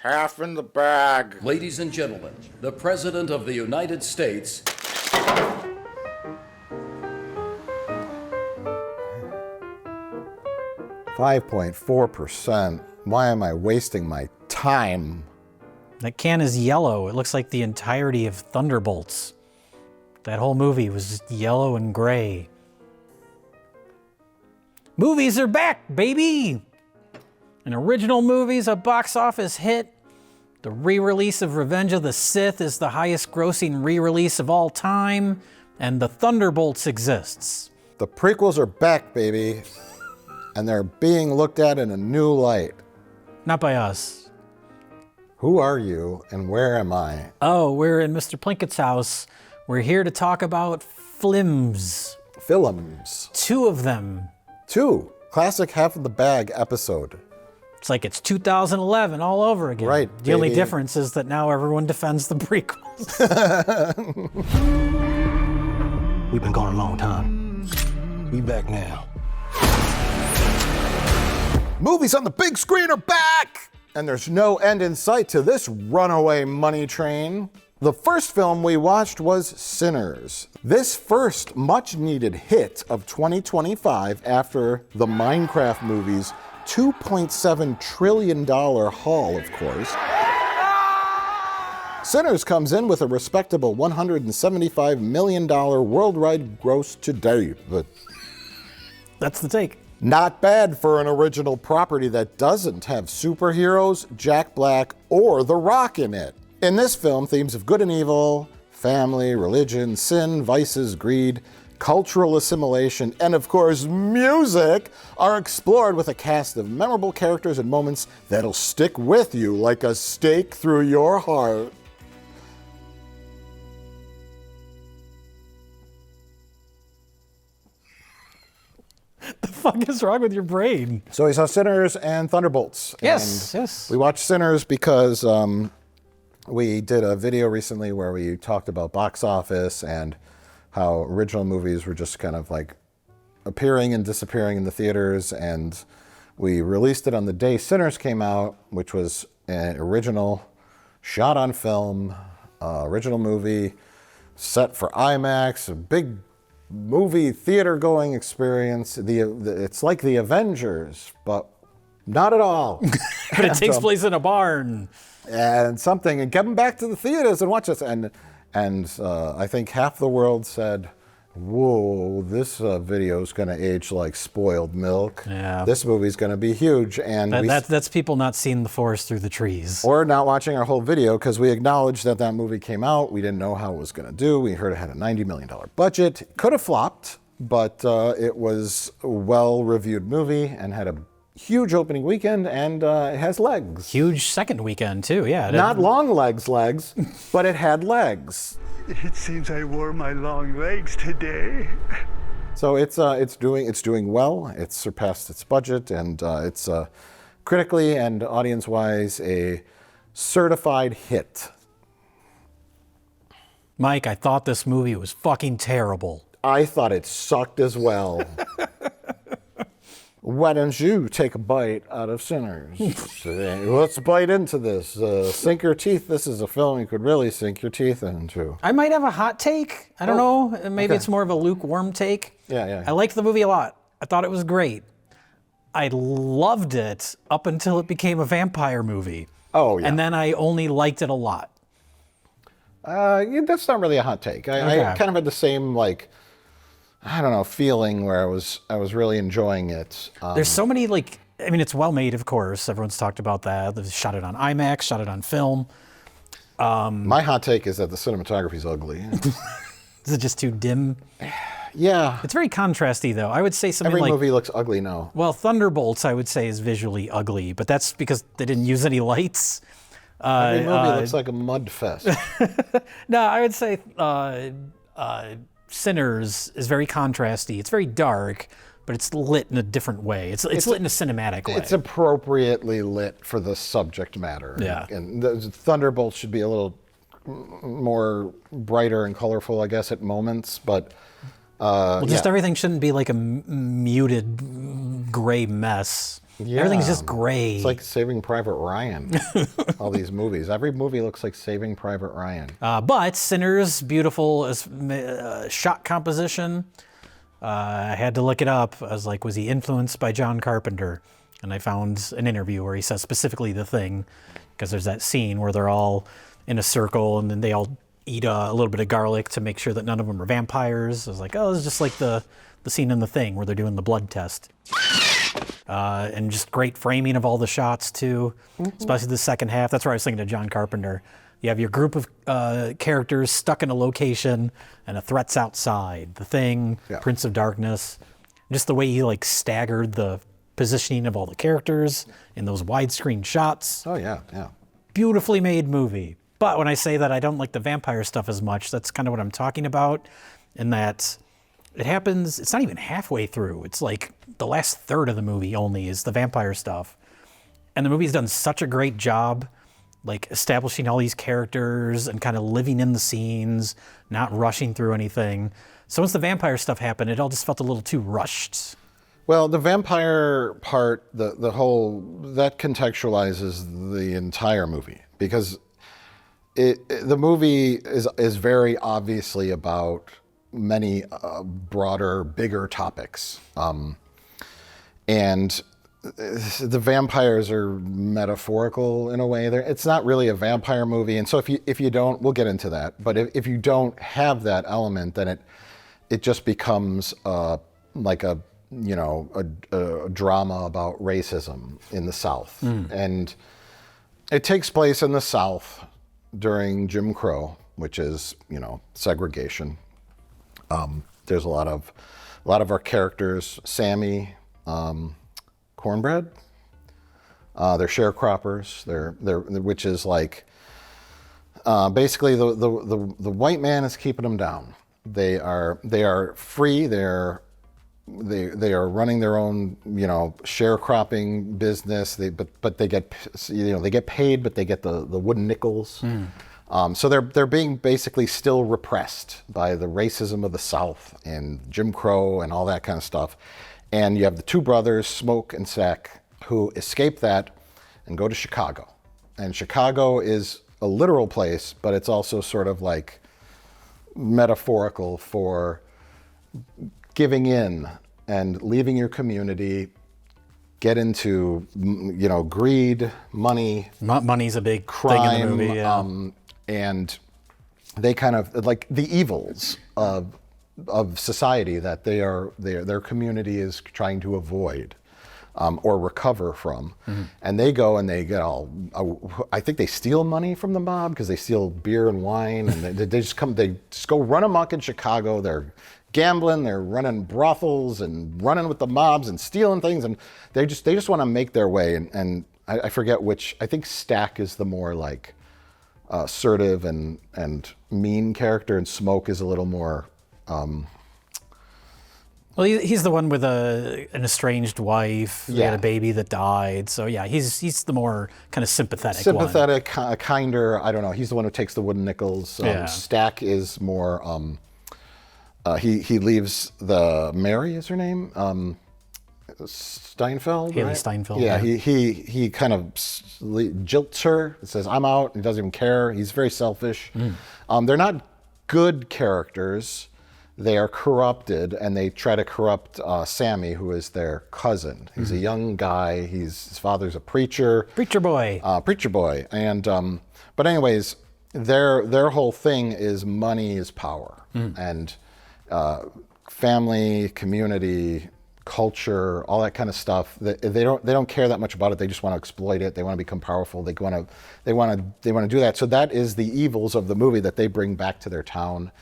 half in the bag. Ladies and gentlemen, the President of the United States. 5.4%. Why am I wasting my time? That can is yellow. It looks like the entirety of Thunderbolts. That whole movie was just yellow and gray. Movies are back, baby! An original movie's a box office hit. The re-release of Revenge of the Sith is the highest grossing re-release of all time, and the Thunderbolts exists. The prequels are back, baby. And they're being looked at in a new light. Not by us. Who are you and where am I? Oh, we're in Mr. Plinkett's house. We're here to talk about films. Films. 2 of them. 2. Classic half of the bag episode. It's like it's 2011 all over again. Right, The only baby. difference is that now everyone defends the prequels. We've been gone a long time. We back now. Movies on the big screen are back! And there's no end in sight to this runaway money train. The first film we watched was Sinners. This first much-needed hit of 2025 after the Minecraft movie's $2.7 trillion haul, of course. Sinners comes in with a respectable $175 million worldwide gross today, but That's the take. not bad for an original property that doesn't have superheroes, Jack Black, or The Rock in it. In this film, themes of good and evil, family, religion, sin, vices, greed, cultural assimilation, and of course, music are explored with a cast of memorable characters and moments that'll stick with you like a stake through your heart. The fuck is wrong with your brain? So we saw Sinners and Thunderbolts. Yes, And yes. We watched Sinners because we did a video recently where we talked about box office and how original movies were just kind of like appearing and disappearing in the theaters. And we released it on the day Sinners came out, which was an original shot on film, original movie set for IMAX, a big movie theater going experience. It's like the Avengers, but not at all. But it takes place in a barn. And get them back to the theaters and watch this. And I think half the world said, whoa, this video is going to age like spoiled milk. Yeah. This movie's going to be huge. And That's people not seeing the forest through the trees. or not watching our whole video because we acknowledged that movie came out. We didn't know how it was going to do. We heard it had a $90 million budget. Could have flopped, but it was a well-reviewed movie and had a huge opening weekend, and it has legs. Huge second weekend too, yeah. Not long legs, but it had legs. It seems I wore my long legs today. So it's doing well. It's surpassed its budget, and it's critically and audience-wise a certified hit. Mike, I thought this movie was fucking terrible. I thought it sucked as well. Why don't you take a bite out of Sinners? Let's bite into this. Sink your teeth. This is a film you could really sink your teeth into. I might have a hot take. I don't know. Maybe okay. it's more of a lukewarm take. Yeah. I liked the movie a lot. I thought it was great. I loved it up until it became a vampire movie. Oh, yeah. And then I only liked it a lot. Yeah, that's not really a hot take. I kind of had the same, feeling where I was really enjoying it. There's so many, it's well made, of course. Everyone's talked about that. They've shot it on IMAX, shot it on film. My hot take is that the cinematography's ugly. Is it just too dim? Yeah. It's very contrasty, though. I would say something Every movie looks ugly now. Well, Thunderbolts, I would say, is visually ugly, but that's because they didn't use any lights. Every movie looks like a mud fest. No, I would say Sinners is very contrasty. It's very dark, but it's lit in a different way. It's lit in a cinematic way. It's appropriately lit for the subject matter. Yeah. And the Thunderbolts should be a little more brighter and colorful, I guess, at moments, but everything shouldn't be like a muted gray mess. Everything's just gray. It's like Saving Private Ryan. All these movies. Every movie looks like Saving Private Ryan. But Sinners, beautiful as shot composition. I had to look it up. I was like, was he influenced by John Carpenter? And I found an interview where he says specifically The Thing, because there's that scene where they're all in a circle and then they all eat a little bit of garlic to make sure that none of them are vampires. I was like, oh, it's just like the scene in The Thing where they're doing the blood test. And just great framing of all the shots too, especially the second half. That's where I was thinking of John Carpenter. You have your group of characters stuck in a location and a threat's outside. The Thing, Prince of Darkness. Just the way he like staggered the positioning of all the characters in those widescreen shots. Oh, yeah, yeah. Beautifully made movie. But when I say that I don't like the vampire stuff as much, that's kind of what I'm talking about, in that it happens, it's not even halfway through. It's like the last third of the movie only is the vampire stuff. And the movie's done such a great job, like establishing all these characters and kind of living in the scenes, not rushing through anything. So once the vampire stuff happened, it all just felt a little too rushed. Well, the vampire part, the whole, that contextualizes the entire movie, because the movie is very obviously about many broader, bigger topics. And the vampires are metaphorical in a way. It's not really a vampire movie. And so if you don't, we'll get into that. But if you don't have that element, then it just becomes like a drama about racism in the South. And it takes place in the South during Jim Crow, which is, segregation. There's a lot of our characters, Sammy, cornbread. They're sharecroppers. Which is like basically the white man is keeping them down. They are free. They are running their own, sharecropping business. But they get paid, but they get the wooden nickels. So they're being basically still repressed by the racism of the South and Jim Crow and all that kind of stuff. And you have the two brothers, Smoke and Sack, who escape that and go to Chicago. And Chicago is a literal place, but it's also sort of like metaphorical for giving in and leaving your community, get into, greed, money. Money's a big crime, thing in the movie, yeah. And they kind of like the evils of society that their community is trying to avoid or recover from. And they go and they get I think they steal money from the mob because they steal beer and wine, and they just go run amok in Chicago. They're gambling, they're running brothels and running with the mobs and stealing things, and they just want to make their way. And I forget which. I think Stack is the more like assertive and mean character, and Smoke is a little more. Well, he's the one with an estranged wife. He had a baby that died. So yeah, he's the more kind of sympathetic one. Kinder. I don't know. He's the one who takes the wooden nickels. Stack is more. He leaves the Mary is her name. Steinfeld. Haley right? Steinfeld. Yeah. He kind of jilts her. Says, "I'm out." He doesn't even care. He's very selfish. They're not good characters. They are corrupted, and they try to corrupt Sammy, who is their cousin. He's a young guy. His father's a preacher. Preacher boy. And but anyways, their whole thing is money is power, and family, community, culture, all that kind of stuff. They don't care that much about it. They just want to exploit it. They want to become powerful. They want to do that. So that is the evils of the movie that they bring back to their town.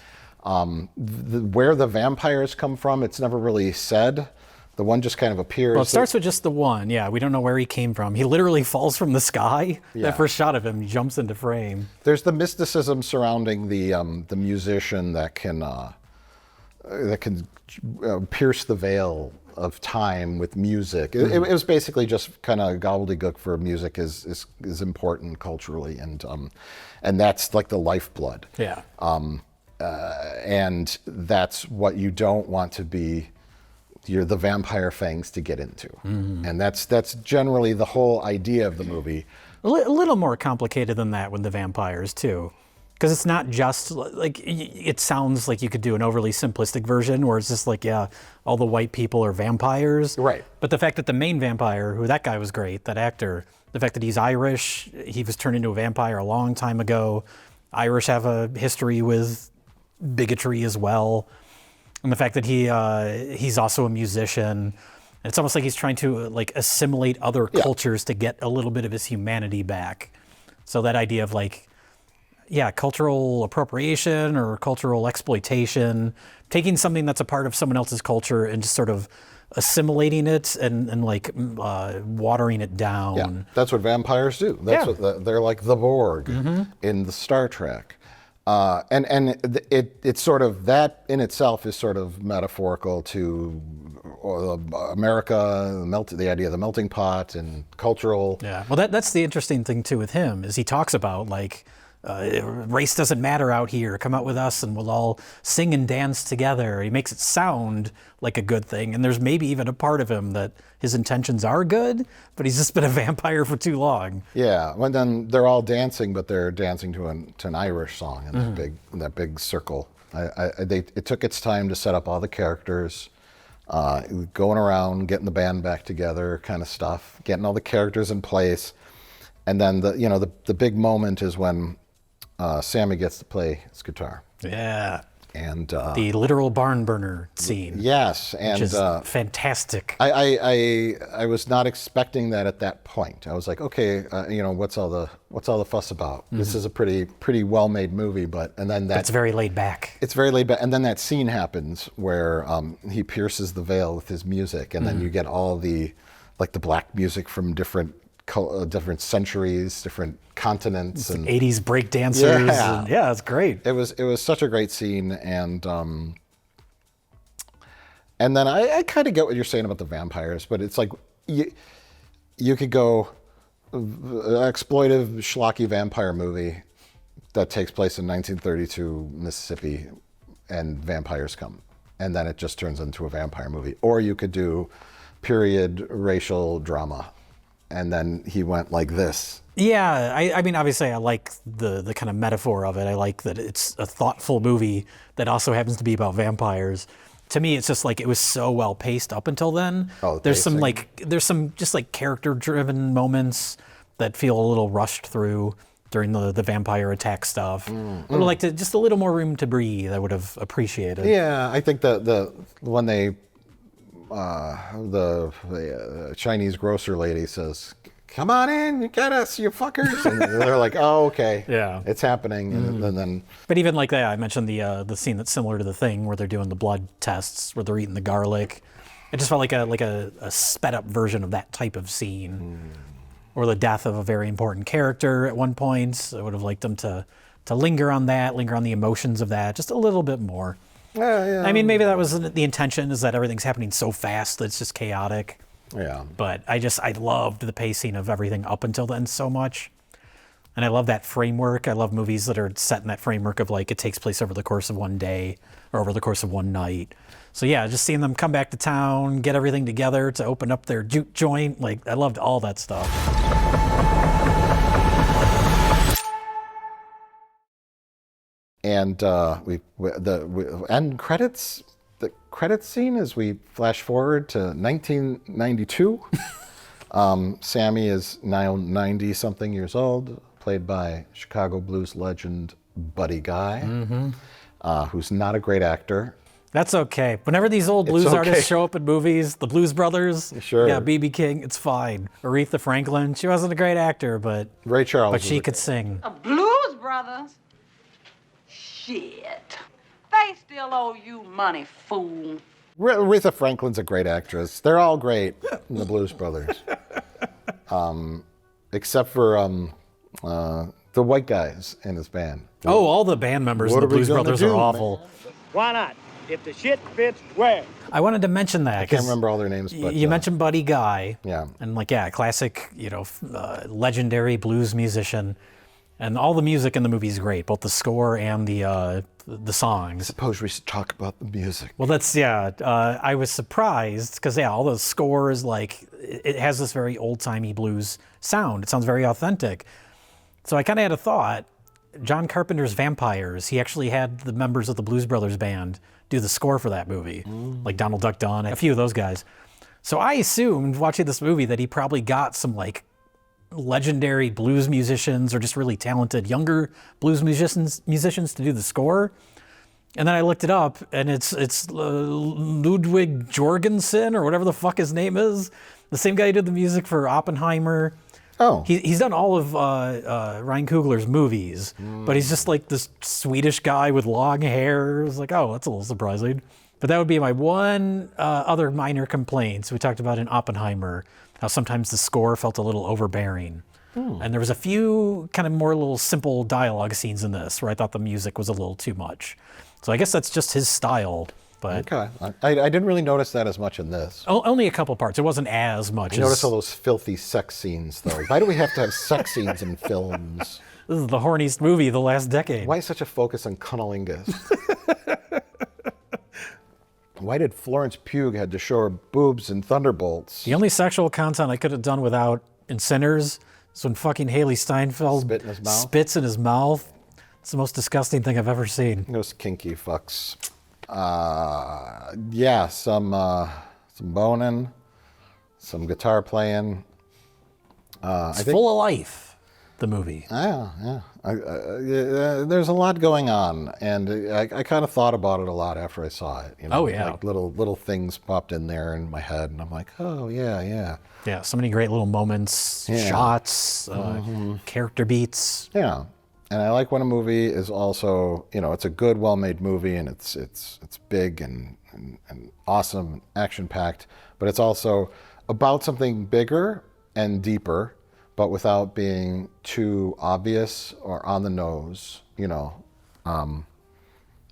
Where the vampires come from, it's never really said. The one just kind of appears. Well, it starts with just the one. Yeah, we don't know where he came from. He literally falls from the sky. Yeah. That first shot of him, he jumps into frame. There's the mysticism surrounding the musician that can pierce the veil of time with music. It was basically just kind of gobbledygook for music is important culturally, and that's like the lifeblood. Yeah. And that's what you don't want to be the vampire fangs to get into. And that's generally the whole idea of the movie. A little more complicated than that with the vampires too, because it's not just like, it sounds like you could do an overly simplistic version where it's just like, yeah, all the white people are vampires. Right. But the fact that the main vampire, who that guy was great, that actor, the fact that he's Irish, he was turned into a vampire a long time ago. Irish have a history with bigotry as well. And the fact that he's also a musician. It's almost like he's trying to like assimilate other cultures to get a little bit of his humanity back. So that idea of like, yeah, cultural appropriation or cultural exploitation, taking something that's a part of someone else's culture and just sort of assimilating it and like watering it down. Yeah, that's what vampires do. That's what they're like the Borg in the Star Trek. It's sort of, that in itself is sort of metaphorical to America, the idea of the melting pot and cultural. Yeah, well, that's the interesting thing too with him, is he talks about like, race doesn't matter out here. Come out with us and we'll all sing and dance together. He makes it sound like a good thing. And there's maybe even a part of him that his intentions are good, but he's just been a vampire for too long. Yeah, when then they're all dancing, but they're dancing to an Irish song in that big circle. It took its time to set up all the characters, going around, getting the band back together, kind of stuff, getting all the characters in place, and then the big moment is when Sammy gets to play his guitar. Yeah. And the literal barn burner scene. Yes, and which is fantastic. I was not expecting that at that point. I was like, okay, what's all the fuss about? This is a pretty well made movie, but it's very laid back. It's very laid back, and then that scene happens where he pierces the veil with his music, and then you get all the black music from different centuries, different continents, and 80s breakdancers. Yeah, it's great. It was such a great scene, and then I kind of get what you're saying about the vampires, but it's like you could go exploitive schlocky vampire movie that takes place in 1932 Mississippi, and vampires come, and then it just turns into a vampire movie. Or you could do period racial drama, and then he went like this. Yeah, I mean, obviously I like the kind of metaphor of it. I like that it's a thoughtful movie that also happens to be about vampires. To me, it's just like, it was so well paced up until then. There's some just like character driven moments that feel a little rushed through during the vampire attack stuff. I would like just a little more room to breathe. I would have appreciated. Yeah, I think when the Chinese grocer lady says, "Come on in, you get us, you fuckers," and they're like, "Oh, okay, yeah, it's happening." And then, but even like that, I mentioned the scene that's similar to The Thing, where they're doing the blood tests, where they're eating the garlic. It just felt like a sped up version of that type of scene, or the death of a very important character at one point. I would have liked them to linger on the emotions of that just a little bit more. Yeah. I mean, maybe that was the intention, is that everything's happening so fast that it's just chaotic. Yeah. But I loved the pacing of everything up until then so much. And I love that framework. I love movies that are set in that framework of like, it takes place over the course of one day or over the course of one night. So yeah, just seeing them come back to town, get everything together to open up their juke joint. Like, I loved all that stuff. And the end credits. The credits scene, as we flash forward to 1992. Sammy is now 90-something years old, played by Chicago blues legend Buddy Guy, who's not a great actor. That's okay. Whenever these old blues artists show up in movies, the Blues Brothers, yeah, B.B. King, it's fine. Aretha Franklin, she wasn't a great actor, but Ray Charles, but she could sing. The Blues Brothers? Shit. They still owe you money, fool. Aretha Franklin's a great actress. They're all great in the Blues Brothers. Except for the white guys in his band. Oh, all the band members in the Blues Brothers are awful. Man? Why not? If the shit fits, where? I wanted to mention that. I can't remember all their names, but you mentioned Buddy Guy. Yeah. And classic, legendary blues musician. And all the music in the movie is great, both the score and the songs. Suppose we should talk about the music. Well, I was surprised because, all those scores, like, it has this very old-timey blues sound. It sounds very authentic. So I kind of had a thought. John Carpenter's Vampires, he actually had the members of the Blues Brothers band do the score for that movie, like Donald Duck Dunn, a few of those guys. So I assumed, watching this movie, that he probably got some, like, legendary blues musicians or just really talented younger blues musicians to do the score. And then I looked it up, and it's Ludwig Jorgensen, or whatever the fuck his name is, the same guy who did the music for Oppenheimer. Oh. He's done all of Ryan Coogler's movies, but he's just like this Swedish guy with long hair. I was like, oh, that's a little surprising. But that would be my one other minor complaint. So we talked about in Oppenheimer, how sometimes the score felt a little overbearing. And there was a few kind of more little simple dialogue scenes in this where I thought the music was a little too much. So I guess that's just his style. But Okay. I didn't really notice that as much in this. only a couple parts. It wasn't as much. Notice all those filthy sex scenes, though. Why do we have to have sex scenes in films? This is the horniest movie of the last decade. Why such a focus on cunnilingus? Why did Florence Pugh had to show her boobs in Thunderbolts? The only sexual content I could have done without in Sinners is when fucking Haley Steinfeld spits in his mouth. It's the most disgusting thing I've ever seen. Those kinky fucks. Yeah, some boning, some guitar playing. It's full of life, the movie. Yeah. There's a lot going on, and I kind of thought about it a lot after I saw it. You know, Oh, yeah. like little things popped in there in my head, and I'm like, oh yeah. Yeah, so many great little moments, shots, character beats. Yeah, and I like when a movie is also, it's a good, well-made movie, and it's big and awesome, action-packed, but it's also about something bigger and deeper, but without being too obvious or on the nose.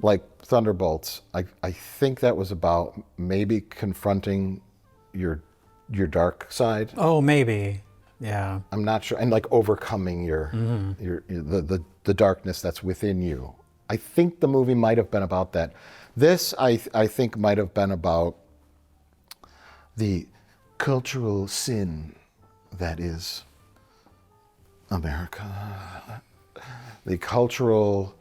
Like Thunderbolts, I think that was about maybe confronting your dark side. Oh, maybe. Yeah. I'm not sure, and like overcoming your the darkness that's within you. I think the movie might have been about that. This, I think, might have been about the cultural sin that is America, the cultural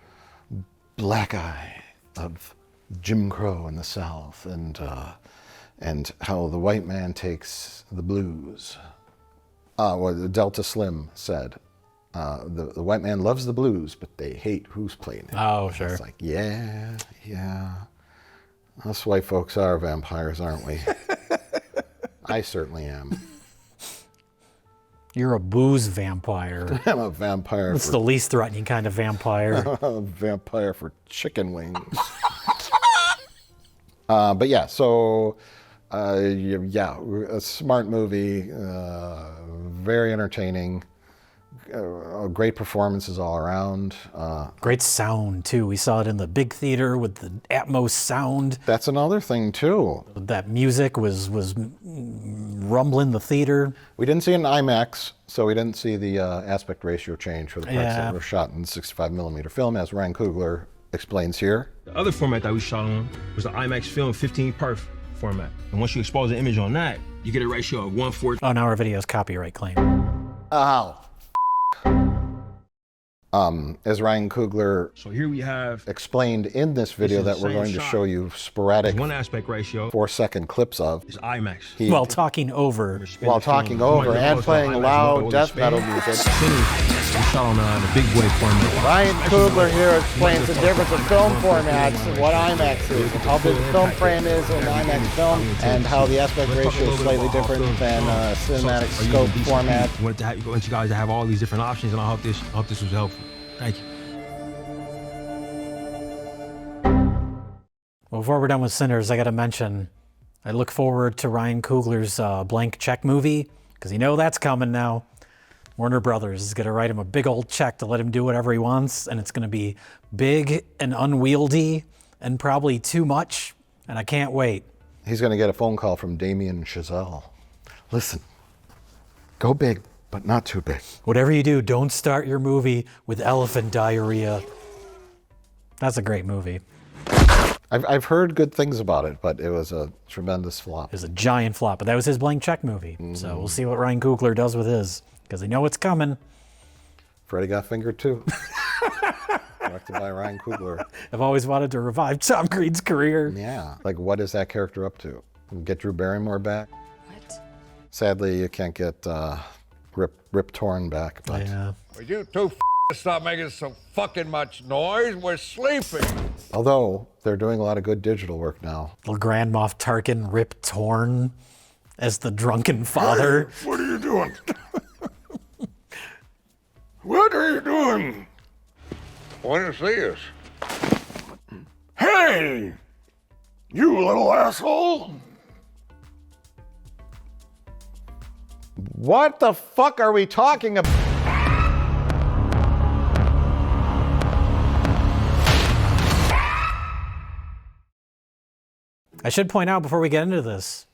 black eye of Jim Crow in the South, and how the white man takes the blues. What Delta Slim said, the white man loves the blues, but they hate who's playing it. Oh, sure. It's like, yeah. Us white folks are vampires, aren't we? I certainly am. You're a booze vampire. I'm a vampire. It's the least threatening kind of vampire. A vampire for chicken wings. But yeah, so a smart movie, very entertaining, great performances all around. Great sound, too. We saw it in the big theater with the Atmos sound. That's another thing, too. That music was rumbling the theater. We didn't see it in IMAX, so we didn't see the aspect ratio change for the parts Yeah. that were shot in 65mm film, as Ryan Coogler explains here. The other format that we shot on was the IMAX film 15-part format. And once you expose the image on that, you get a ratio of 1/4. Oh, now our video's copyright claim. Oh. As Ryan Coogler So here we have explained in this video This is that we're the same going to shot. show you sporadic one aspect ratio 4-second clips of, is IMAX. he, While talking over. while talking over and playing loud death metal music. We shot on the big boy format. Ryan Coogler here explains the difference of film formats and what IMAX is, how big the film frame is in IMAX film, and how the aspect ratio is slightly different than cinematic scope format. Want you guys to have all these different options, and I hope this was helpful. Thank you. Well, before we're done with Sinners, I got to mention, I look forward to Ryan Coogler's Blank Check movie, because you know that's coming now. Warner Brothers is going to write him a big old check to let him do whatever he wants, and it's going to be big and unwieldy and probably too much, and I can't wait. He's going to get a phone call from Damien Chazelle. Listen, go big but not too big. Whatever you do, don't start your movie with elephant diarrhea. That's a great movie. I've heard good things about it, but it was a tremendous flop. It was a giant flop, but that was his blank check movie. So we'll see what Ryan Coogler does with his, because they know it's coming. Freddy Got Fingered too. Directed by Ryan Coogler. I've always wanted to revive Tom Green's career. Yeah. Like, what is that character up to? Get Drew Barrymore back? What? Sadly, you can't get Rip Torn back. But Yeah. Would you two stop making so fucking much noise? We're sleeping. although they're doing a lot of good digital work now. Little Grand Moff Tarkin, Rip Torn as the drunken father. What are you doing? What are you doing? Want to see us? Hey! You little asshole! What the fuck are we talking about? I should point out before we get into this,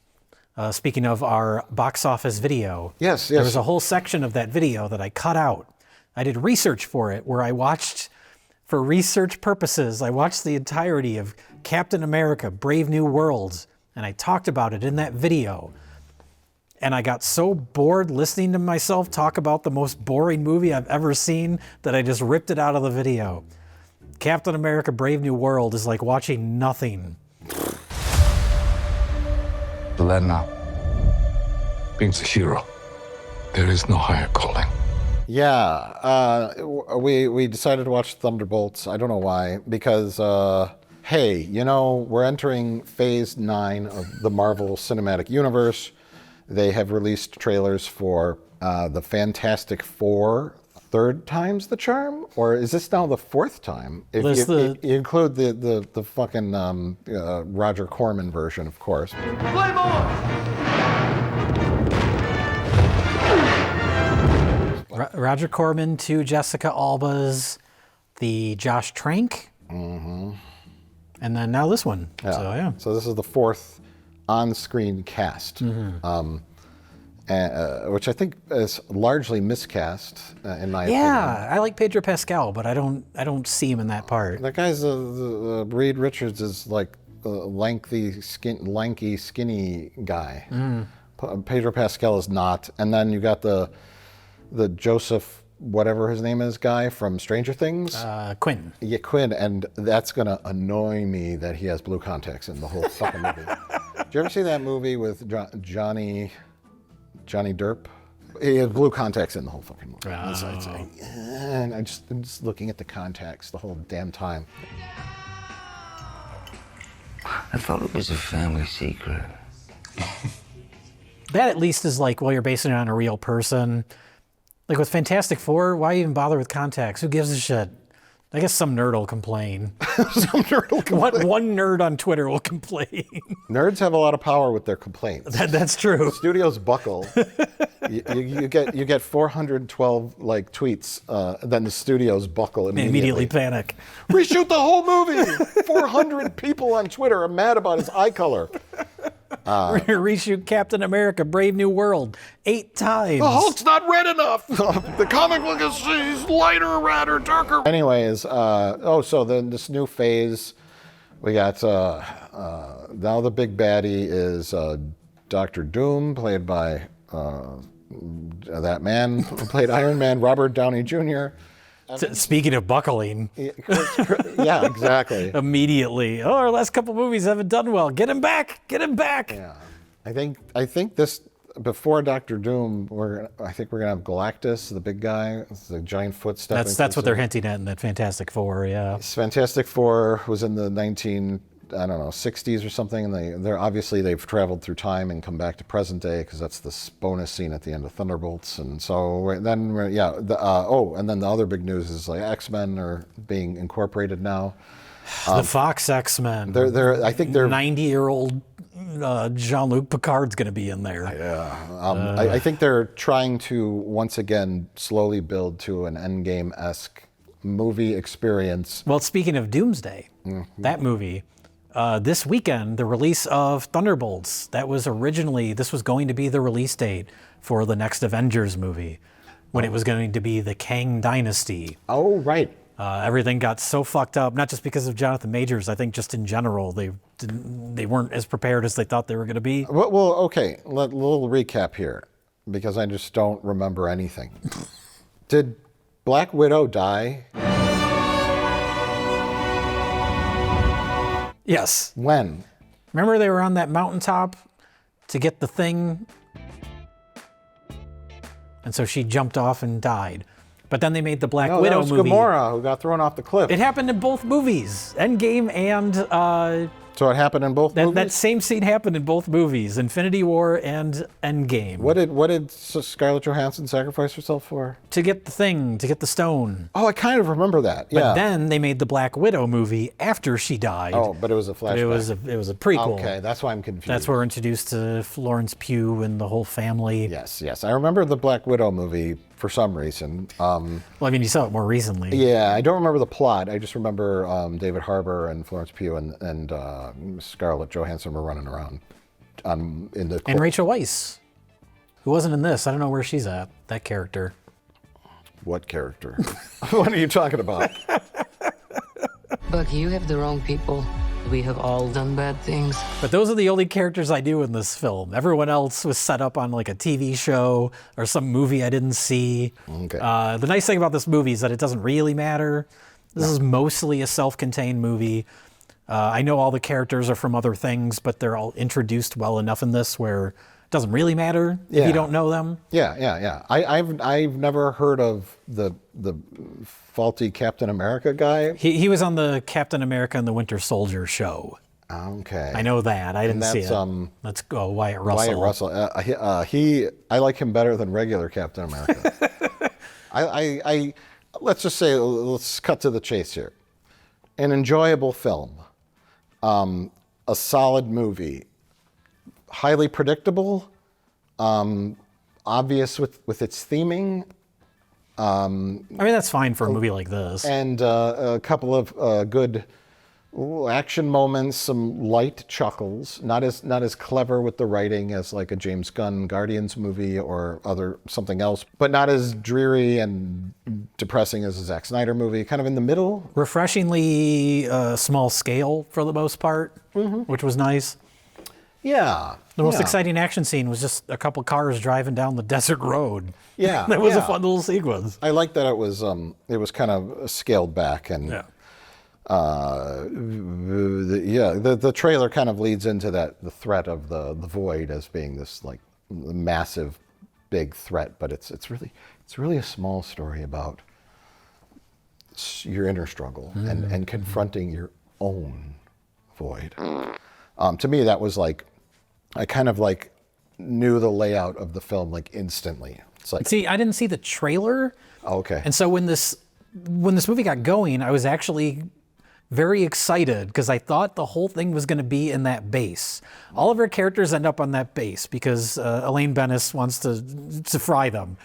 speaking of our box office video, Yes. there was a whole section of that video that I cut out. I did research for it where I watched, for research purposes, I watched the entirety of Captain America, Brave New World, and I talked about it in that video. And I got so bored listening to myself talk about the most boring movie I've ever seen that I just ripped it out of the video. Captain America, Brave New World is like watching nothing. Elena, being a hero, there is no higher calling. Yeah, we decided to watch Thunderbolts. I don't know why, because, hey, you know, we're entering Phase 9 of the Marvel Cinematic Universe. They have released trailers for the Fantastic Four, third time's the charm? Or is this now the fourth time? If you include the fucking Roger Corman version, of course. Roger Corman, two Jessica Albas, the Josh Trank, and then now this one. Yeah. So this is the fourth on-screen cast, which I think is largely miscast in my opinion. Yeah, I like Pedro Pascal, but I don't see him in that part. That guy's Reed Richards is like a lanky, skinny guy. Pedro Pascal is not, and then you got the Joseph, whatever his name is, guy from Stranger Things. Quinn. Yeah, Quinn, and that's gonna annoy me that he has blue contacts in the whole fucking movie. Did you ever see that movie with Johnny Depp? He has blue contacts in the whole fucking movie. And I'm just looking at the contacts the whole damn time. I thought it was a family secret. That at least is like, well, you're basing it on a real person. Like with Fantastic Four, why even bother with contacts? Who gives a shit? I guess some nerd will complain. Some nerd will complain. One nerd on Twitter will complain. Nerds have a lot of power with their complaints. That's true. Studios buckle. you get 412 like tweets, then the studios buckle immediately. Panic. Reshoot the whole movie. 400 people on Twitter are mad about his eye color. We're gonna reshoot Captain America: Brave New World 8 times. The Hulk's not red enough. The comic book is lighter, redder, darker. Anyways, so then this new phase, we got now the big baddie is Dr. Doom, played by that man who played Iron Man, Robert Downey Jr. Speaking of buckling. Yeah, exactly. Immediately. Oh, our last couple movies haven't done well. Get him back. Get him back. Yeah. I think this, before Dr. Doom, I think we're gonna have Galactus, the big guy, the giant footsteps. That's what they're hinting at in that Fantastic Four, yeah. Fantastic Four was in the 60s or something, and they've traveled through time and come back to present day, because that's this bonus scene at the end of Thunderbolts. And so and then the other big news is like X-Men are being incorporated now. The Fox X-Men. I think they're 90-year-old Jean-Luc Picard's going to be in there. Yeah. I think they're trying to once again slowly build to an Endgame-esque movie experience. Well, speaking of Doomsday, that movie. This weekend, the release of Thunderbolts. This was going to be the release date for the next Avengers movie, when it was going to be the Kang Dynasty. Oh, right. Everything got so fucked up, not just because of Jonathan Majors. I think just in general, they weren't as prepared as they thought they were going to be. Well, okay. Little recap here, because I just don't remember anything. Did Black Widow die? Yes. When? Remember they were on that mountaintop to get the thing? And so she jumped off and died. But then they made the Black Widow that was movie. Gamora who got thrown off the cliff. It happened in both movies, Endgame and... So it happened in both movies? That same scene happened in both movies, Infinity War and Endgame. What did Scarlett Johansson sacrifice herself for? To get the thing, to get the stone. Oh, I kind of remember that. Yeah. But then they made the Black Widow movie after she died. Oh, but it was a flashback. It was a prequel. Okay, that's why I'm confused. That's where we're introduced to Florence Pugh and the whole family. Yes. I remember the Black Widow movie for some reason. Well, I mean, you saw it more recently. Yeah, I don't remember the plot. I just remember David Harbour and Florence Pugh and Scarlett Johansson were running around in the... And Rachel Weisz, who wasn't in this. I don't know where she's at, that character. What character? What are you talking about? Bucky, you have the wrong people. We have all done bad things. But those are the only characters I knew in this film. Everyone else was set up on like a TV show or some movie I didn't see. Okay. The nice thing about this movie is that it doesn't really matter. This is mostly a self-contained movie. I know all the characters are from other things, but they're all introduced well enough in this where it doesn't really matter if you don't know them. Yeah. I've never heard of the faulty Captain America guy. He was on the Captain America and the Winter Soldier show. Okay. I know that. I didn't see it. Let's go Wyatt Russell. Wyatt Russell. I like him better than regular Captain America. Let's just say, let's cut to the chase here. An enjoyable film. A solid movie. Highly predictable. Obvious with its theming. I mean, that's fine for a movie like this. And a couple of good action moments, some light chuckles. Not as clever with the writing as like a James Gunn Guardians movie or something else, but not as dreary and depressing as a Zack Snyder movie. Kind of in the middle. Refreshingly small scale for the most part, which was nice. Yeah. The most exciting action scene was just a couple cars driving down the desert road. Yeah. That was a fun little sequence. I like that it was kind of scaled back and the trailer kind of leads into the threat of the void as being this like massive big threat, but it's really a small story about your inner struggle and confronting your own void. To me, that was like, I kind of like knew the layout of the film like instantly. It's like, see, I didn't see the trailer. Okay. And so when this movie got going, I was actually very excited because I thought the whole thing was going to be in that base. All of our characters end up on that base because Elaine Bennis wants to fry them.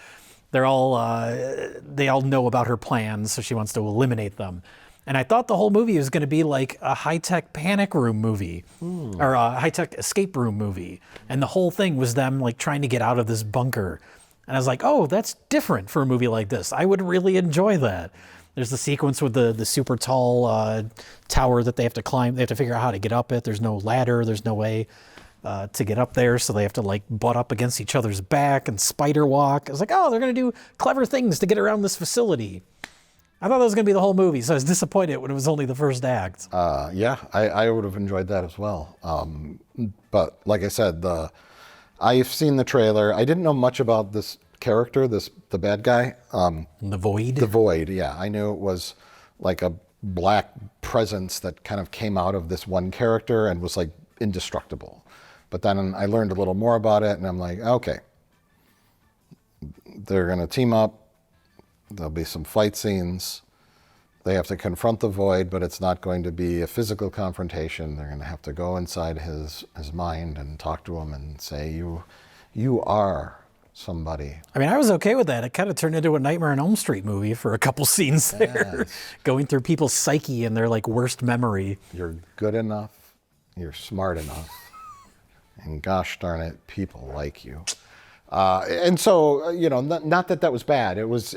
They all know about her plans, so she wants to eliminate them. And I thought the whole movie was going to be like a high-tech panic room movie or a high-tech escape room movie. And the whole thing was them like trying to get out of this bunker. And I was like, oh, that's different for a movie like this. I would really enjoy that. There's the sequence with the super tall tower that they have to climb. They have to figure out how to get up it. There's no ladder. There's no way to get up there. So they have to like butt up against each other's back and spider walk. I was like, oh, they're going to do clever things to get around this facility. I thought that was going to be the whole movie, so I was disappointed when it was only the first act. Yeah, I would have enjoyed that as well. But like I said, I've seen the trailer. I didn't know much about this character, the bad guy. The Void? The Void, yeah. I knew it was like a black presence that kind of came out of this one character and was like indestructible. But then I learned a little more about it, and I'm like, okay, they're going to team up. There'll be some fight scenes. They have to confront the Void, but it's not going to be a physical confrontation. They're going to have to go inside his mind and talk to him and say, you are somebody. I mean, I was okay with that. It kind of turned into a Nightmare on Elm Street movie for a couple scenes there, going through people's psyche and their like worst memory. You're good enough. You're smart enough. And gosh darn it, people like you. And so, not that that was bad. It was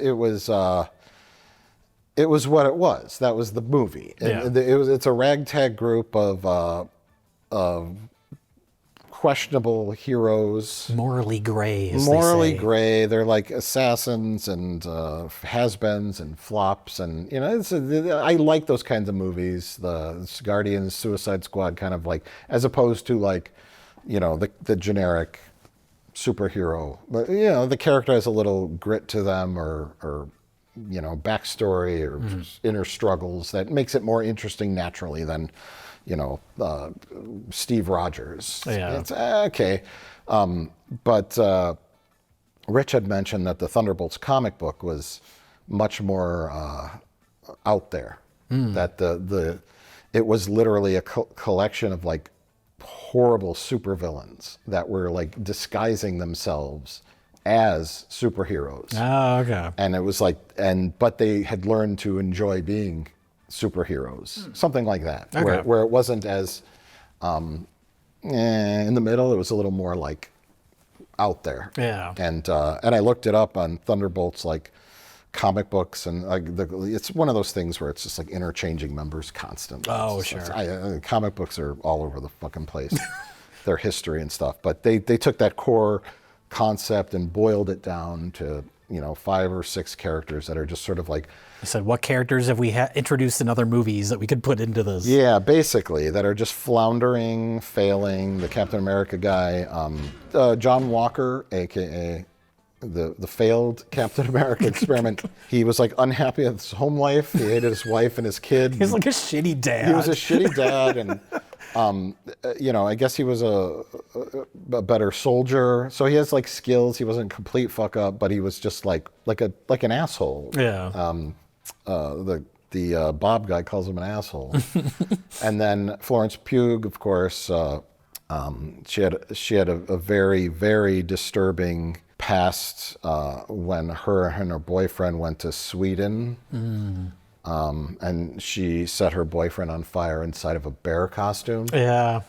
what it was. That was the movie. Yeah. It's a ragtag group of questionable heroes. Morally gray, as Morally they say. gray. They're like assassins and has-beens and flops. And, I like those kinds of movies. The Guardians, Suicide Squad, kind of like, as opposed to like, the generic superhero. But, the character has a little grit to them or backstory or inner struggles that makes it more interesting naturally than, Steve Rogers. Yeah. It's okay. But Rich had mentioned that the Thunderbolts comic book was much more out there. That it was literally a collection of like horrible supervillains that were like disguising themselves as superheroes. Oh, okay. And it was like, but they had learned to enjoy being superheroes, something like that, Okay. where it wasn't as in the middle. It was a little more like out there. Yeah. And I looked it up on Thunderbolts, like comic books, and it's one of those things where it's just like interchanging members constantly. Oh, It's just- sure. comic books are all over the fucking place, their history and stuff. But they took that core concept and boiled it down to 5 or 6 characters that are just sort of like, I said, what characters have we introduced in other movies that we could put into this? yeah, basically, that are just floundering, failing. The Captain America guy, John Walker, aka the failed Captain America experiment. He was like unhappy with his home life. He hated his wife and his kid. He's like a shitty dad. He was a shitty dad, and I guess he was a better soldier. So he has like skills. He wasn't a complete fuck up, but he was just like an asshole. Yeah. The Bob guy calls him an asshole. And then Florence Pugh, of course, she had a very, very disturbing past when her and her boyfriend went to Sweden. And she set her boyfriend on fire inside of a bear costume. Yeah.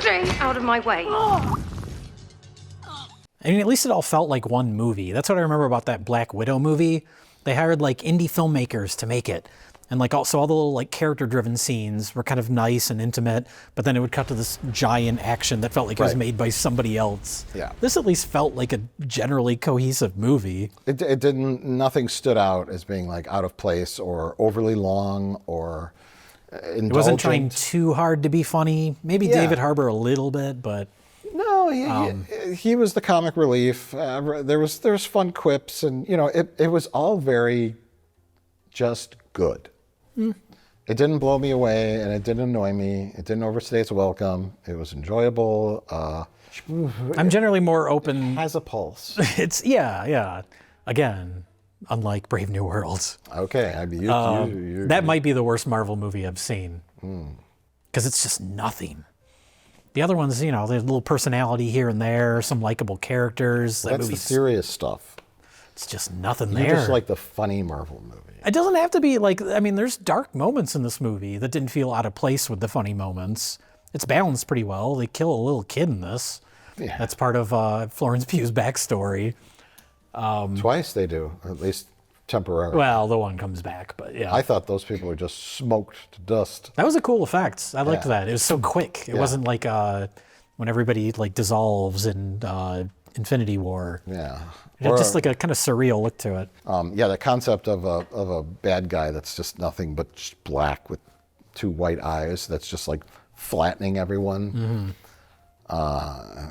Stay out of my way. I mean, at least it all felt like one movie. That's what I remember about that Black Widow movie. They hired like indie filmmakers to make it. And like also all the little like character-driven scenes were kind of nice and intimate, but then it would cut to this giant action that felt like it was Right. made by somebody else. Yeah. This at least felt like a generally cohesive movie. It didn't. Nothing stood out as being like out of place or overly long or indulgent. It wasn't trying too hard to be funny. Maybe Yeah. David Harbour a little bit, but No, he was the comic relief. There was fun quips, and it was all very just good. It didn't blow me away, and it didn't annoy me. It didn't overstay its welcome. It was enjoyable. I'm generally more open. Has a pulse. It's yeah. Again, unlike Brave New World. Okay, I mean, That might be the worst Marvel movie I've seen. Because it's just nothing. The other ones, there's a little personality here and there, some likable characters. That that's the movie's, serious stuff. it's just nothing You there. just like the funny Marvel movie. It doesn't have to be like, there's dark moments in this movie that didn't feel out of place with the funny moments. It's balanced pretty well. They kill a little kid in this. Yeah. That's part of Florence Pugh's backstory. Twice they do, at least temporarily. Well, the one comes back, but yeah. I thought those people were just smoked to dust. That was a cool effect. I liked Yeah. that. It was so quick. It wasn't like when everybody like dissolves in Infinity War. Yeah. It had just like a kind of surreal look to it. The concept of a bad guy that's just nothing but just black with 2 white eyes that's just like flattening everyone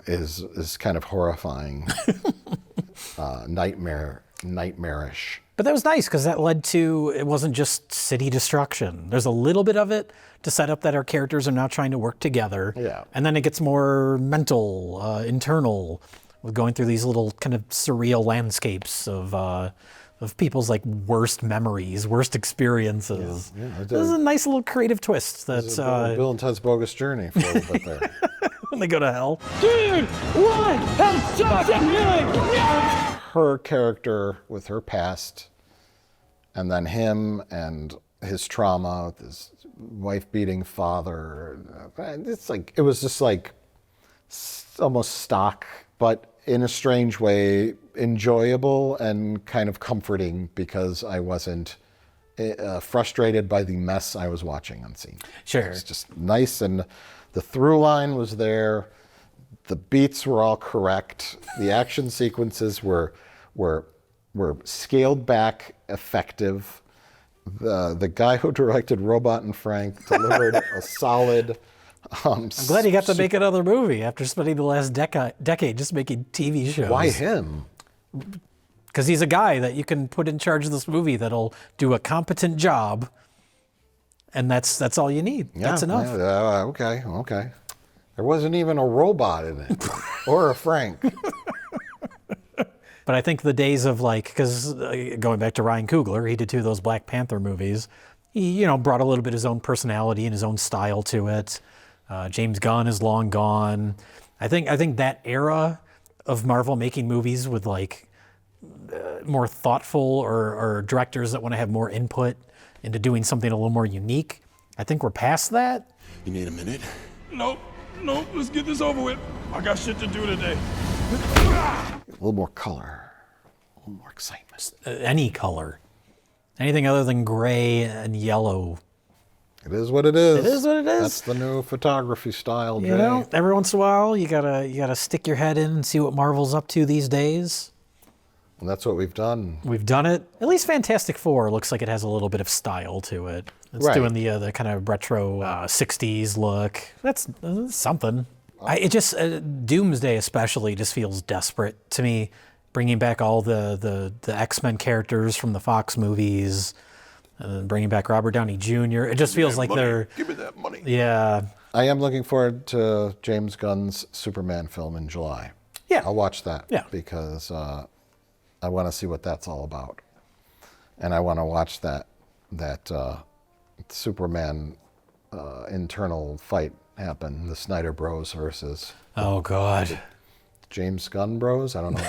is kind of horrifying, nightmarish. But that was nice because that led to, it wasn't just city destruction. There's a little bit of it to set up that our characters are now trying to work together. Yeah. And then it gets more mental, internal, with going through these little kind of surreal landscapes of people's like worst memories, worst experiences. Yeah, This is a nice little creative twist that's Bill and Ted's Bogus Journey for a little bit there. when they go to hell. Dude, what? Have something new! Her character with her past And then him and his trauma with his wife-beating father. It was just like almost stock, but in a strange way, enjoyable and kind of comforting because I wasn't frustrated by the mess I was watching on scene. Sure. It was just nice, and the through line was there. The beats were all correct. The action sequences were scaled back, effective. The guy who directed Robot and Frank delivered a solid. I'm glad he got to make another movie after spending the last decade just making TV shows. Why him? Because he's a guy that you can put in charge of this movie that'll do a competent job, and that's all you need. Yeah, that's enough. Yeah, okay. There wasn't even a robot in it, or a Frank. But I think the days of because going back to Ryan Coogler, he did 2 of those Black Panther movies. He, brought a little bit of his own personality and his own style to it. James Gunn is long gone. I think that era of Marvel making movies with more thoughtful or directors that want to have more input into doing something a little more unique. I think we're past that. You need a minute? Nope, let's get this over with. I got shit to do today. A little more color, a little more excitement. Any color. Anything other than gray and yellow. It is what it is. It is what it is. That's the new photography style, Jay. Every once in a while, you gotta stick your head in and see what Marvel's up to these days. And that's what we've done. We've done it. At least Fantastic Four looks like it has a little bit of style to it. It's doing the kind of retro 60s look. That's something. Doomsday especially just feels desperate to me. Bringing back all the X-Men characters from the Fox movies, and bringing back Robert Downey Jr. It just feels like they're... Give me that money. Yeah. I am looking forward to James Gunn's Superman film in July. Yeah. I'll watch that. Yeah. Because I want to see what that's all about. And I want to watch that Superman internal fight happen, the Snyder Bros versus... Oh, God. James Gunn Bros? I don't know.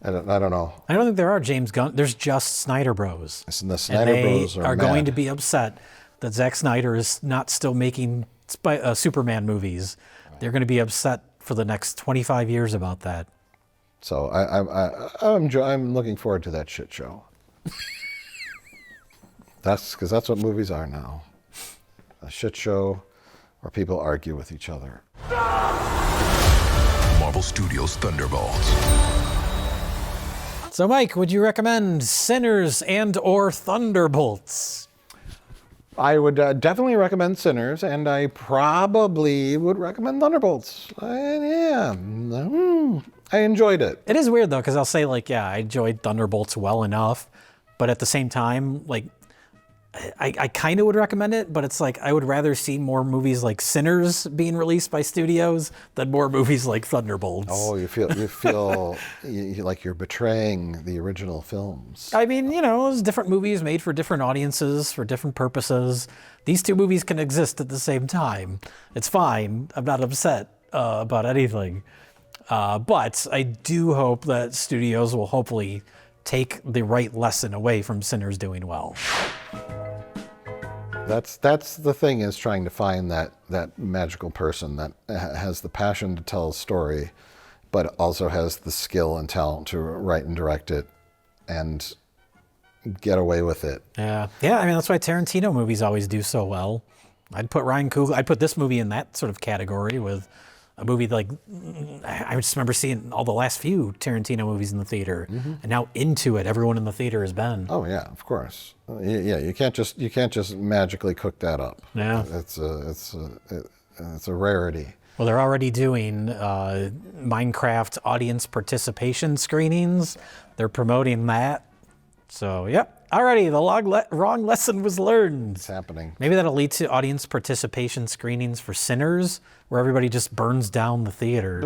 I don't know. I don't think there are James Gunn. There's just Snyder Bros. And the Snyder Bros are going to be upset that Zack Snyder is not still making Superman movies. They're going to be upset for the next 25 years about that. So I'm looking forward to that shit show. That's what movies are now. A shit show where people argue with each other. Marvel Studios Thunderbolts. So, Mike, would you recommend Sinners and/or Thunderbolts? I would definitely recommend Sinners, and I probably would recommend Thunderbolts. I enjoyed it. It is weird, though, because I'll say, I enjoyed Thunderbolts well enough, but at the same time, I kind of would recommend it, but it's I would rather see more movies like Sinners being released by studios than more movies like Thunderbolts. Oh, you feel like you're betraying the original films. I mean, it's different movies made for different audiences, for different purposes. These 2 movies can exist at the same time. It's fine. I'm not upset about anything. But I do hope that studios will hopefully take the right lesson away from Sinners doing well. That's the thing, is trying to find that magical person that has the passion to tell a story, but also has the skill and talent to write and direct it and get away with it. Yeah. I mean, that's why Tarantino movies always do so well. I'd put this movie in that sort of category with a movie I just remember seeing all the last few Tarantino movies in the theater, and now into it, everyone in the theater has been. Oh yeah, of course. Yeah, you can't just magically cook that up. Yeah, it's a rarity. Well, they're already doing Minecraft audience participation screenings. They're promoting that. So, yep. Alrighty, the wrong lesson was learned. It's happening. Maybe that'll lead to audience participation screenings for Sinners, where everybody just burns down the theater.